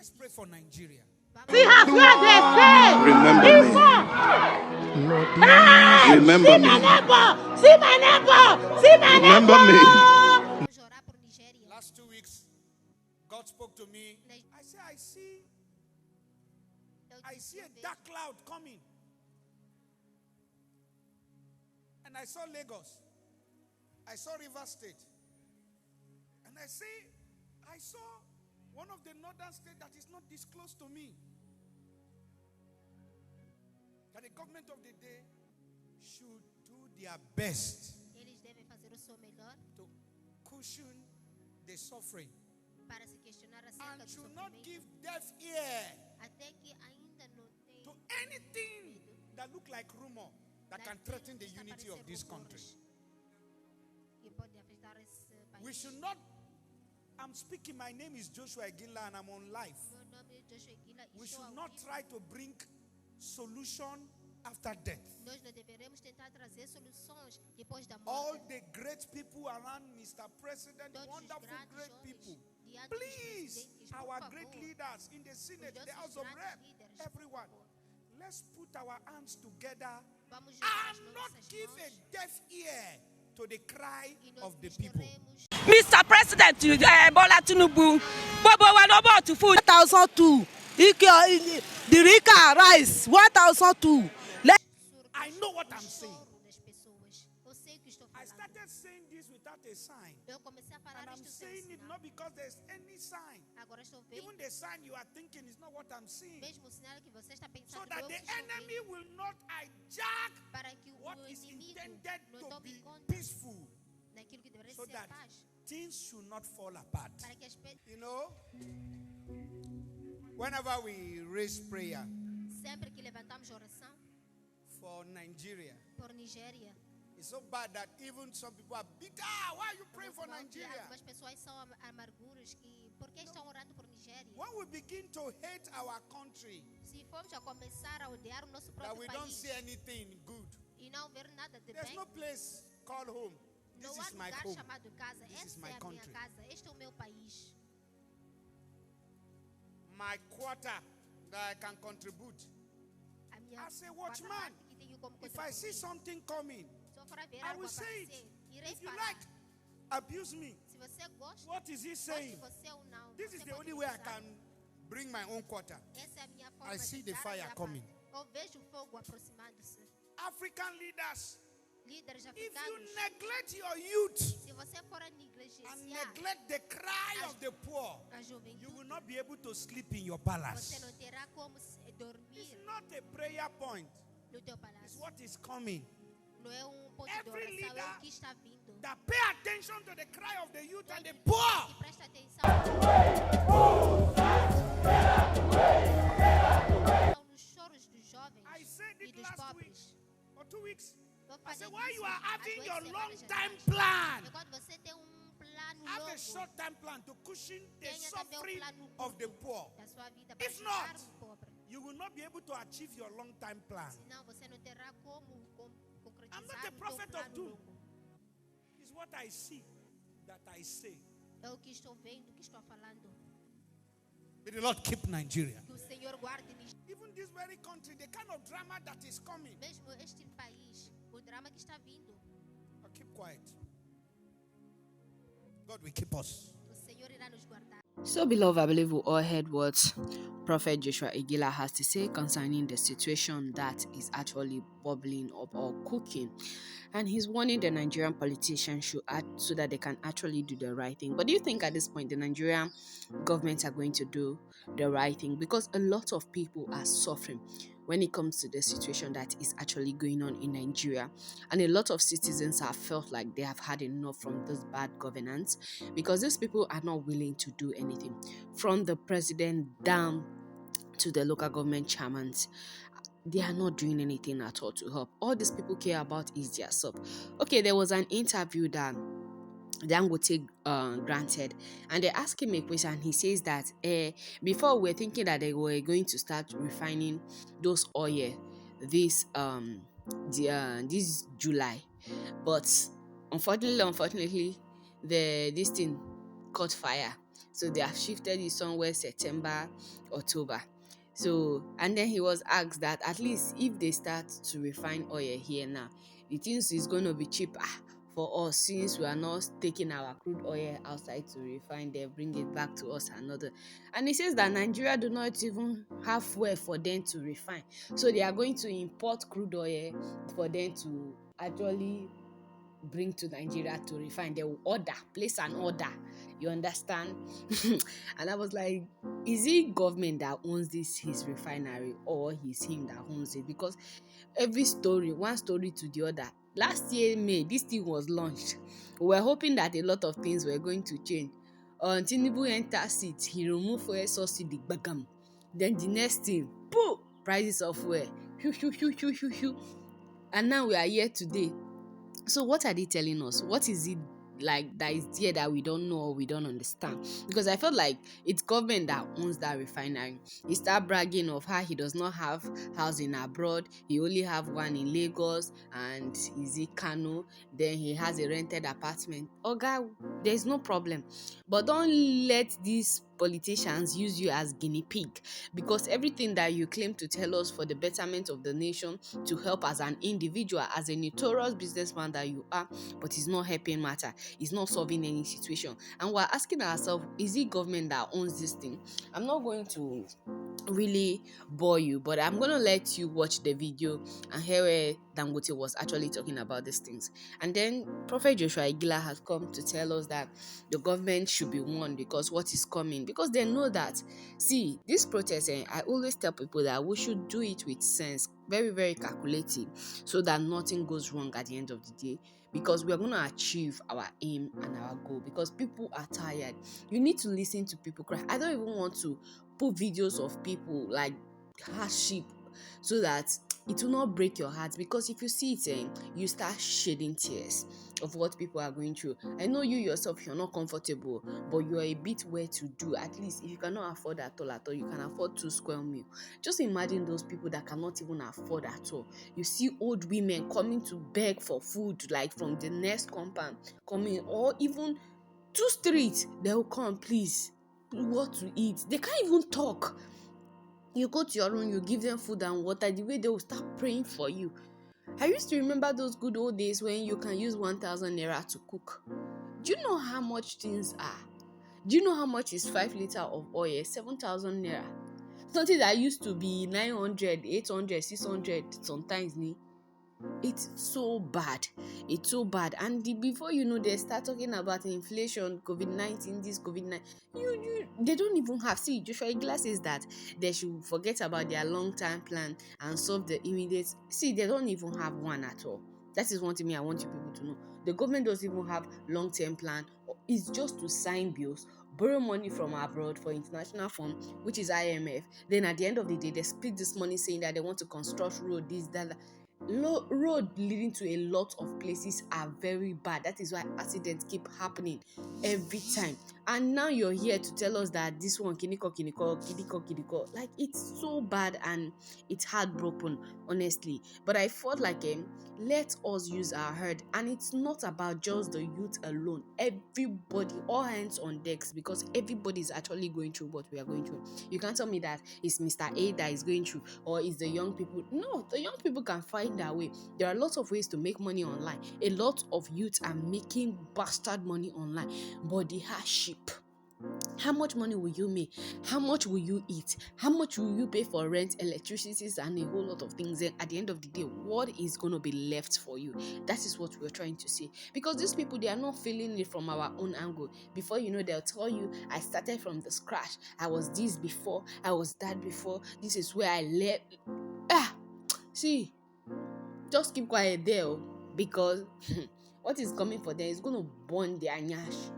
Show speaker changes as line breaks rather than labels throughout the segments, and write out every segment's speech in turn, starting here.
Let's pray for Nigeria.
Remember me. Remember me. Remember me.
Last 2 weeks, God spoke to me. I said, I see a dark cloud coming. And I saw Lagos. I saw River State. And I saw one of the northern states that is not disclosed to me. That the government of the day should do their best to cushion the suffering and should not give deaf ear to anything that look like rumor that can threaten the unity of this country. We should not. I'm speaking, my name is Joshua Iginla and I'm on live. We should not try to bring solution after death. All the great people around Mr. President, wonderful great people. Please, our great leaders in the Senate, the House of Reps, everyone, let's put our hands together and not give a deaf ear to the cry of the people.
Mr. President, Bola Tinubu, Bobo Wanobo to food
1,002. The Rika rice 1,002.
I know what I'm saying. I started saying this without a sign. And I'm saying it not because there's any sign. Even the sign you are thinking is not what I'm seeing. So that the enemy will not hijack what is intended to be peaceful. So that things should not fall apart. You know, whenever we raise prayer for Nigeria, it's so bad that even some people are bitter. Why are you praying for Nigeria? When we begin to hate our country, that we don't see anything good, there's no place called home. This is my home. This is my country. My quarter that I can contribute. As a watchman, if I see something coming, I will say it. If you like, abuse me. What is he saying? This is the only way I can bring my own quarter. I see the fire coming. African leaders, if you neglect your youth and neglect the cry of the poor, you will not be able to sleep in your palace. It's not a prayer point. It's what is coming. Every leader that pay attention to the cry of the youth and the poor. I said it last week or 2 weeks. I said, why you are having your long-time plan? Have a short-term plan to cushion the suffering of the poor. If not, you will not be able to achieve your long-term plan. I'm not a prophet of doom. It's what I see that I say. May the Lord keep Nigeria. Even this very country, the kind of drama that is coming. I'll keep quiet. God will keep us.
So, beloved, I believe we all heard what Prophet Joshua Iginla has to say concerning the situation that is actually bubbling up or cooking. And he's warning the Nigerian politicians should act so that they can actually do the right thing. But do you think at this point the Nigerian government are going to do the right thing? Because a lot of people are suffering when it comes to the situation that is actually going on in Nigeria. And a lot of citizens have felt like they have had enough from this bad governance because these people are not willing to do anything. From the president down to the local government chairmen, they are not doing anything at all to help. All these people care about is their sub. Okay, there was an interview that Dangote granted, and they asked him a question, and he says that before we were thinking that they were going to start refining those oil this July, but unfortunately this thing caught fire. So they have shifted it somewhere September, October. So, and then he was asked that at least if they start to refine oil here now, the things is going to be cheaper for us, since we are not taking our crude oil outside to refine them, bring it back to us another. And he says that Nigeria do not even have fuel for them to refine, so they are going to import crude oil for them to actually bring to Nigeria to refine. They will place an order. You understand? And I was like, is it government that owns his refinery, or is him that owns it? Because one story to the other. Last year, May, this thing was launched. We were hoping that a lot of things were going to change. Tinubu entered seat, he removed fuel subsidy, bagam. Then the next thing, pooh, prices of fuel, and now we are here today. So what are they telling us? What is it like that is there that we don't know or we don't understand? Because I felt like it's government that owns that refinery. He start bragging of how he does not have housing abroad. He only have one in Lagos and is it Kano. Then he has a rented apartment. Oga, there's no problem. But don't let these politicians use you as guinea pig, because everything that you claim to tell us for the betterment of the nation, to help as an individual, as a notorious businessman that you are, but it's not helping matter, it's not solving any situation. And we're asking ourselves, is it government that owns this thing? I'm not going to really bore you, but I'm gonna let you watch the video and hear where Dangote was actually talking about these things. And then Prophet Joshua Iginla has come to tell us that the government should be warned because what is coming, because they know that, see, this protest, I always tell people that we should do it with sense, very, very calculated, so that nothing goes wrong at the end of the day, because we are going to achieve our aim and our goal, because people are tired. You need to listen to people cry. I don't even want to put videos of people like hardship, so that it will not break your heart, because if you see it, you start shedding tears of what people are going through. I know you yourself, you're not comfortable, but you're a bit where to do. At least if you cannot afford at all, you can afford 2 square meal. Just imagine those people that cannot even afford at all. You see old women coming to beg for food, like from the next compound coming, or even 2 streets, they will come, please, what to eat. They can't even talk. You go to your room, you give them food and water, the way they will start praying for you. I used to remember those good old days when you can use 1,000 naira to cook. Do you know how much things are? Do you know how much is 5 liters of oil? 7,000 naira. Something that used to be 900, 800, 600 sometimes. It's so bad. And before you know, they start talking about inflation, COVID-19, this COVID-19. They don't even have. See, Joshua Iginla says that they should forget about their long-term plan and solve the immediate. See, they don't even have one at all. That is one thing I want you people to know. The government doesn't even have long-term plan. It's just to sign bills, borrow money from abroad for international fund, which is IMF. Then at the end of the day, they split this money saying that they want to construct road, this, that. Road leading to a lot of places are very bad. That is why accidents keep happening every time. And now you're here to tell us that this one kiniko, like, it's so bad and it's heartbroken, honestly. But I felt like let us use our head, and it's not about just the youth alone. Everybody, all hands on decks, because everybody is actually going through what we are going through. You can't tell me that it's Mr. A that is going through, or it's the young people. No, the young people can find their way. There are lots of ways to make money online. A lot of youths are making bastard money online, but the hardship. How much money will you make? How much will you eat? How much will you pay for rent, electricity, and a whole lot of things? And at the end of the day, what is going to be left for you? That is what we're trying to say. Because these people, they are not feeling it from our own angle. Before you know, they'll tell you, I started from the scratch. I was this before. I was that before. This is where I left. See, just keep quiet there, because what is coming for them is going to burn their nyash.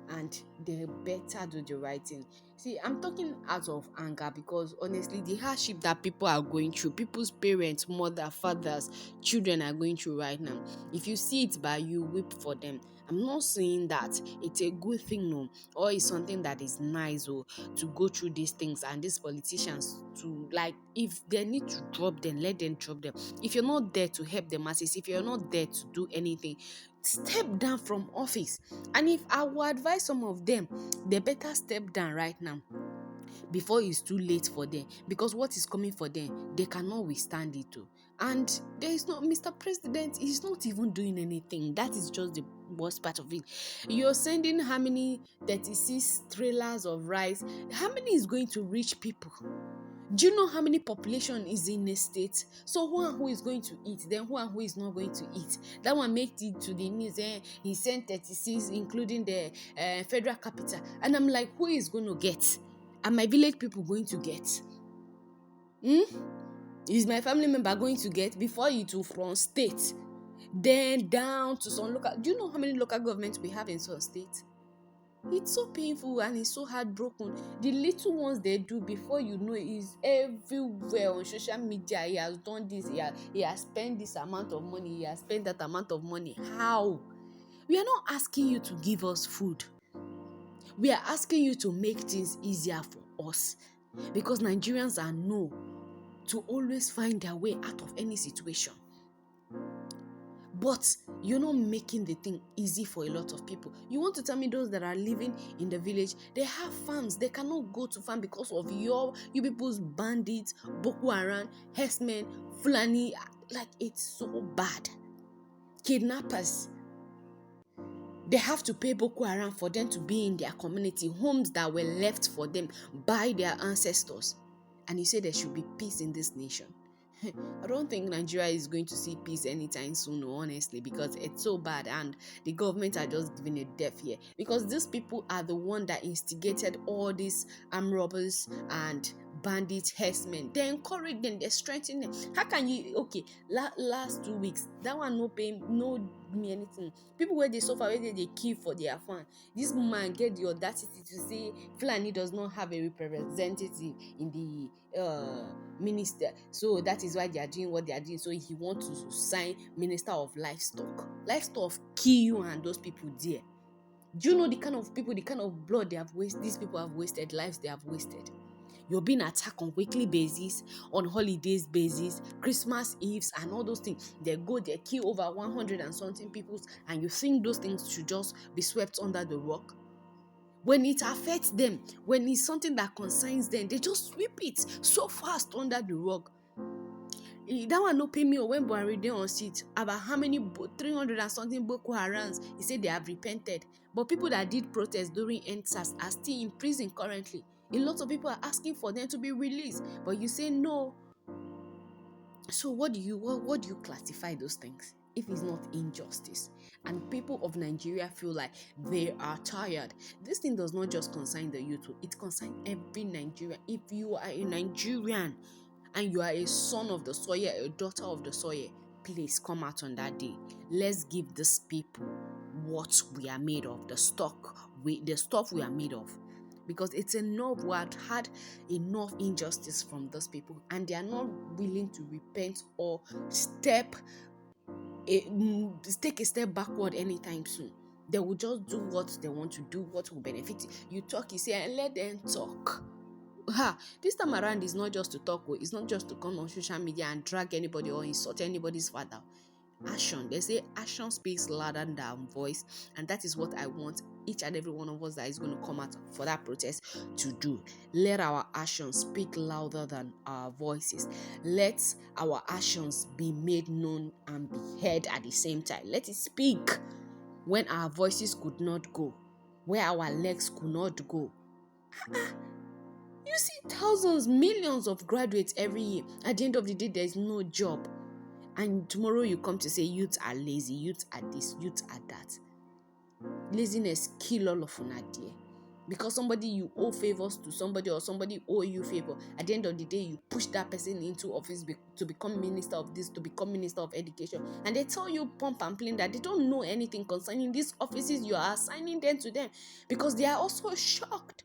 And they better do the right thing. See, I'm talking out of anger, because honestly, the hardship that people are going through, people's parents, mother, fathers, children are going through right now, if you see it by you, weep for them. I'm not saying that it's a good thing, no, or it's something that is nice or to go through these things, and these politicians to, like, if they need to drop them, let them drop them. If you're not there to help the masses, if you're not there to do anything, step down from office. And if I would advise some of them, they better step down right now before it's too late for them, because what is coming for them, they cannot withstand it too. And there is not, Mr. President is not even doing anything. That is just the worst part of it. You're sending how many 36 trailers of rice? How many is going to reach people? Do you know how many population is in a state? So who and who is going to eat? Then who and who is not going to eat? That one makes it to the news. He sent 36, including the federal capital. And I'm like, who is going to get? Are my village people going to get? Is my family member going to get? Before you to from state, then down to some local. Do you know how many local governments we have in some states? It's so painful and it's so heartbroken. The little ones they do, before you know, is everywhere on social media. He has done this, he has spent this amount of money, he has spent that amount of money. How? We are not asking you to give us food. We are asking you to make things easier for us, because Nigerians are known to always find their way out of any situation. But you're not making the thing easy for a lot of people. You want to tell me those that are living in the village, they have farms, they cannot go to farm because of you people's bandits, Boko Haram, herdsmen, Fulani. Like, it's so bad. Kidnappers. They have to pay Boko Haram for them to be in their community, homes that were left for them by their ancestors. And you say there should be peace in this nation. I don't think Nigeria is going to see peace anytime soon, honestly, because it's so bad and the government are just giving a deaf ear, because these people are the one that instigated all these armed robbers and bandits, herdsmen. They encourage them, they strengthen them. How can you, okay, last 2 weeks, that one no pay, no me anything. People where they suffer, where they kill for their fun. This man get the audacity to say Fulani does not have a representative in the minister, so that is why they are doing what they are doing. So he wants to sign minister of livestock kill you and those people there. Do you know the kind of people, the kind of blood they have wasted? These people have wasted, lives they have wasted. You're being attacked on weekly basis, on holidays basis, Christmas Eves and all those things. They go, they kill over 100 and something people, and you think those things should just be swept under the rug? When it affects them, when it's something that concerns them, they just sweep it so fast under the rug. That one no pay me when Buhari dey on seat about how many 300 and something Boko Harams. He said they have repented, but people that did protest during EndSARS are still in prison currently. A lot of people are asking for them to be released, but you say no. So what do you classify those things if it's not injustice? And people of Nigeria feel like they are tired. This thing does not just concern the youth, it concerns every Nigerian. If you are a Nigerian and you are a son of the soil, a daughter of the soil, please come out on that day. Let's give these people what we are made of, the stuff we are made of. Because it's enough, we have had enough injustice from those people, and they are not willing to repent or take a step backward anytime soon. They will just do what they want to do, what will benefit you. Talk, you say, and let them talk. This time around, it's not just to talk, it's not just to come on social media and drag anybody or insult anybody's father. Action. They say action speaks louder than voice, and that is what I want each and every one of us that is going to come out for that protest to do. Let our actions speak louder than our voices. Let our actions be made known and be heard at the same time. Let it speak when our voices could not go, where our legs could not go. You see thousands, millions of graduates every year. At the end of the day, there is no job. And tomorrow you come to say youths are lazy, youths are this, youths are that. Laziness kill all of una there. Because somebody you owe favors to somebody, or somebody owe you favor, at the end of the day you push that person into office to become minister of this, to become minister of education, and they tell you pump and plain that they don't know anything concerning these offices you are assigning them to them, because they are also shocked.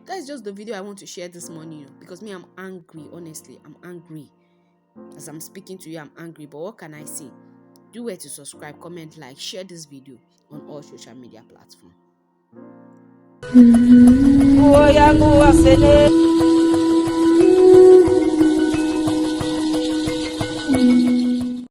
That's just the video I want to share this morning, because I'm angry. Honestly, I'm angry. As I'm speaking to you, I'm angry, but what can I say? Do well to subscribe, comment, like, share this video on all social media platforms.